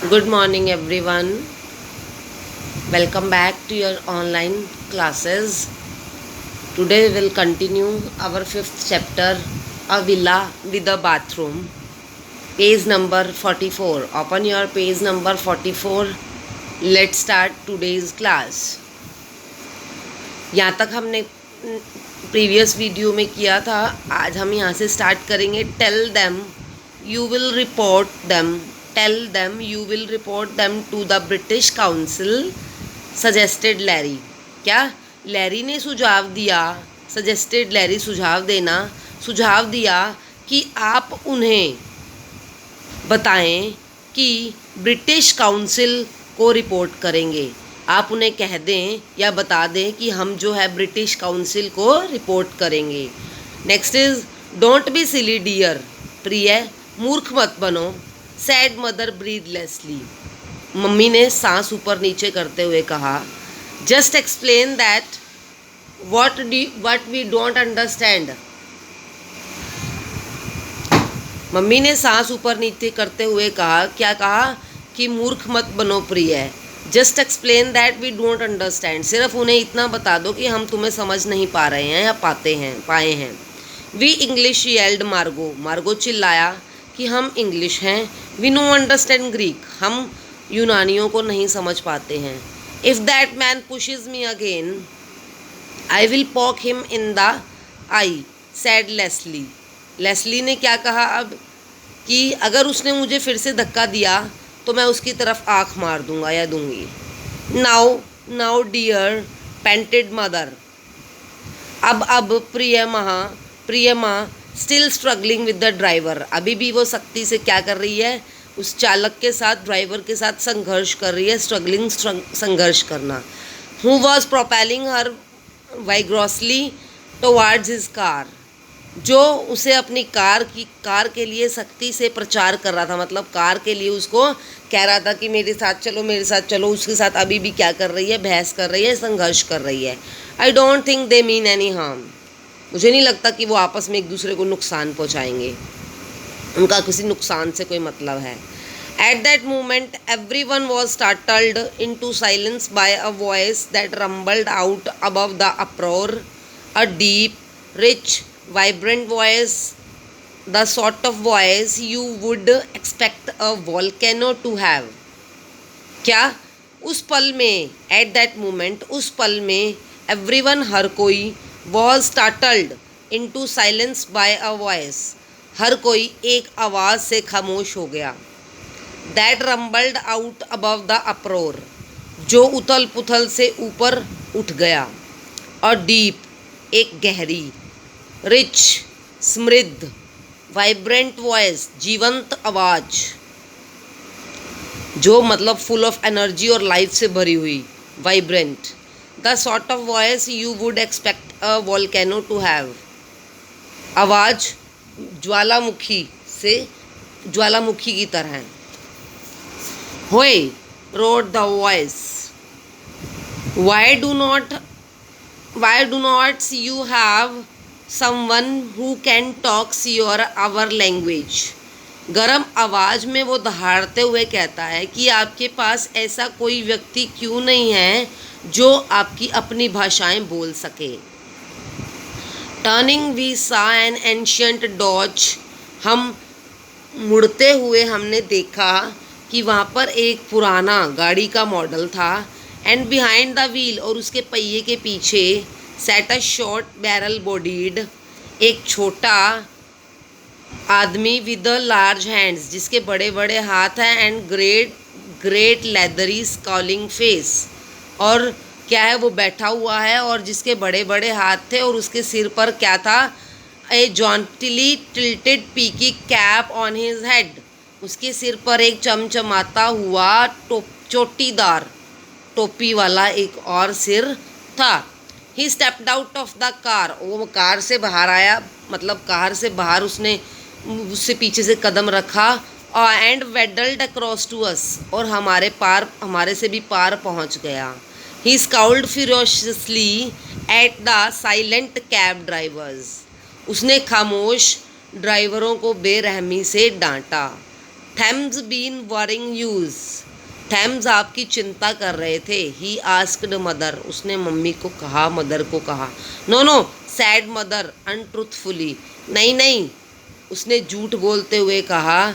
Good morning, everyone. Welcome back to your online classes. Today we will continue our fifth chapter, A Villa with a Bathroom. Page number 44. Open your page number 44. Let's start today's class. यहाँ तक हमने previous video में किया था. आज हम यहाँ से स्टार्ट करेंगे. Tell them you will report them. Tell them you will report them to the British Council, suggested Larry. क्या लैरी ने सुझाव दिया? सजेस्टेड लैरी सुझाव देना, सुझाव दिया कि आप उन्हें बताएं कि ब्रिटिश काउंसिल को रिपोर्ट करेंगे. आप उन्हें कह दें या बता दें कि हम जो है ब्रिटिश काउंसिल को रिपोर्ट करेंगे. Next is don't be silly dear. प्रिय मूर्ख मत बनो. Sad mother ब्रीदलेसली. मम्मी ने सांस ऊपर नीचे करते हुए कहा. Just explain that what we don't understand. Mummy ने सांस ऊपर नीचे करते हुए कहा. क्या कहा? कि मूर्ख मत बनो प्रिय. Just explain that we don't understand. सिर्फ उन्हें इतना बता दो कि हम तुम्हें समझ नहीं पा रहे हैं या पाए हैं. वी इंग्लिश येल्ड मार्गो. मार्गो चिल्लाया कि हम इंग्लिश हैं. We no understand Greek. हम यूनानियों को नहीं समझ पाते हैं. If that man pushes me again I will poke him in the eye, said Leslie. Leslie ने क्या कहा अब? कि अगर उसने मुझे फिर से धक्का दिया तो मैं उसकी तरफ आँख मार दूंगा या दूंगी. Now dear panted mother. अब प्रिय माँ still struggling with the driver. अभी भी वो सख्ती से क्या कर रही है? उस चालक के साथ, ड्राइवर के साथ संघर्ष कर रही है. संघर्ष करना. Who was propelling her vigorously towards his car. जो उसे अपनी कार के लिए सख्ती से प्रचार कर रहा था, मतलब कार के लिए उसको कह रहा था कि मेरे साथ चलो. उसके साथ अभी भी क्या कर रही है? बहस कर रही है, संघर्ष कर रही है. I don't think they mean any harm. मुझे नहीं लगता कि वो आपस में एक दूसरे को नुकसान पहुंचाएंगे. उनका किसी नुकसान से कोई मतलब है. At that moment everyone was startled into silence by a voice that rumbled out above the uproar. A deep, rich, vibrant voice, the sort of voice you would expect a volcano to have. क्या? उस पल में, at that moment, उस पल में, everyone हर कोई, was startled into silence by a voice. हर कोई एक आवाज़ से खामोश हो गया. That rumbled out above the uproar. जो उथल पुथल से ऊपर उठ गया. और deep, एक गहरी, रिच, समृद्ध, वाइब्रेंट वॉइस, जीवंत आवाज, जो मतलब फुल ऑफ एनर्जी और लाइफ से भरी हुई, vibrant. The sort of voice you would expect a volcano to have. आवाज ज्वालामुखी की तरह. Hoi, roared the voice. Why do not you have someone who can talk our language. गरम आवाज़ में वो दहाड़ते हुए कहता है कि आपके पास ऐसा कोई व्यक्ति क्यों नहीं है जो आपकी अपनी भाषाएं बोल सके. Turning we saw an ancient Dodge. हम मुड़ते हुए हमने देखा कि वहाँ पर एक पुराना गाड़ी का मॉडल था. एंड बिहाइंड द व्हील, और उसके पहिए के पीछे, sat a short barrel bodied, एक छोटा आदमी विद द लार्ज हैंड्स, जिसके बड़े बड़े हाथ हैं. And great leathery scowling face. और क्या है? वो बैठा हुआ है और जिसके बड़े बड़े हाथ थे. और उसके सिर पर क्या था? A jauntily tilted peaked cap on his head. उसके सिर पर एक चमचमाता हुआ चोटीदार टोपी वाला एक और सिर था. He stepped out of the car. वो कार से बाहर आया, मतलब कार से बाहर उसने उससे पीछे से कदम रखा. एंड वेडल्ड अक्रॉस टू अस, और हमारे से भी पार पहुंच गया. He scowled ferociously at the silent cab drivers. उसने खामोश ड्राइवरों को बेरहमी से डांटा. Thems been worrying yous, thems आपकी चिंता कर रहे थे। ही आस्क्ड मदर, उसने मम्मी को कहा, मदर को कहा। No no said mother untruthfully, नहीं नहीं, उसने झूठ बोलते हुए कहा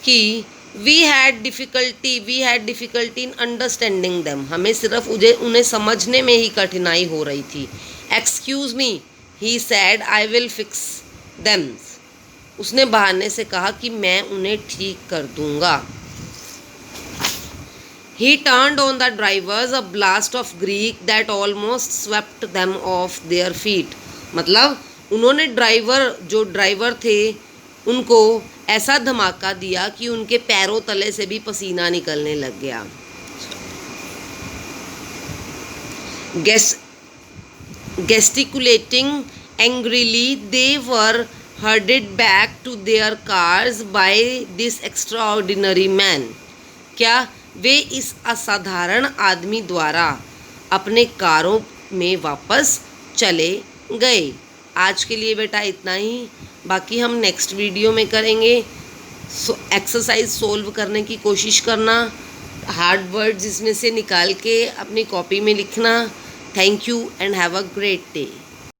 कि we had difficulty in understanding them, हमें सिर्फ उन्हें समझने में ही कठिनाई हो रही थी। Excuse me he sad I will fix them, उसने बहाने से कहा कि मैं उन्हें ठीक कर दूंगा। He turned on the drivers a blast of Greek that almost swept them off their feet, मतलब उन्होंने जो ड्राइवर थे उनको ऐसा धमाका दिया कि उनके पैरों तले से भी पसीना निकलने लग गया। Gesticulating angrily, they were herded back to their cars by this extraordinary man. क्या वे इस असाधारण आदमी द्वारा अपने कारों में वापस चले गए। आज के लिए बेटा इतना ही, बाकी हम नेक्स्ट वीडियो में करेंगे। एक्सरसाइज सोल्व करने की कोशिश करना, हार्ड वर्ड्स इसमें से निकाल के अपनी कॉपी में लिखना। Thank you and have a great day.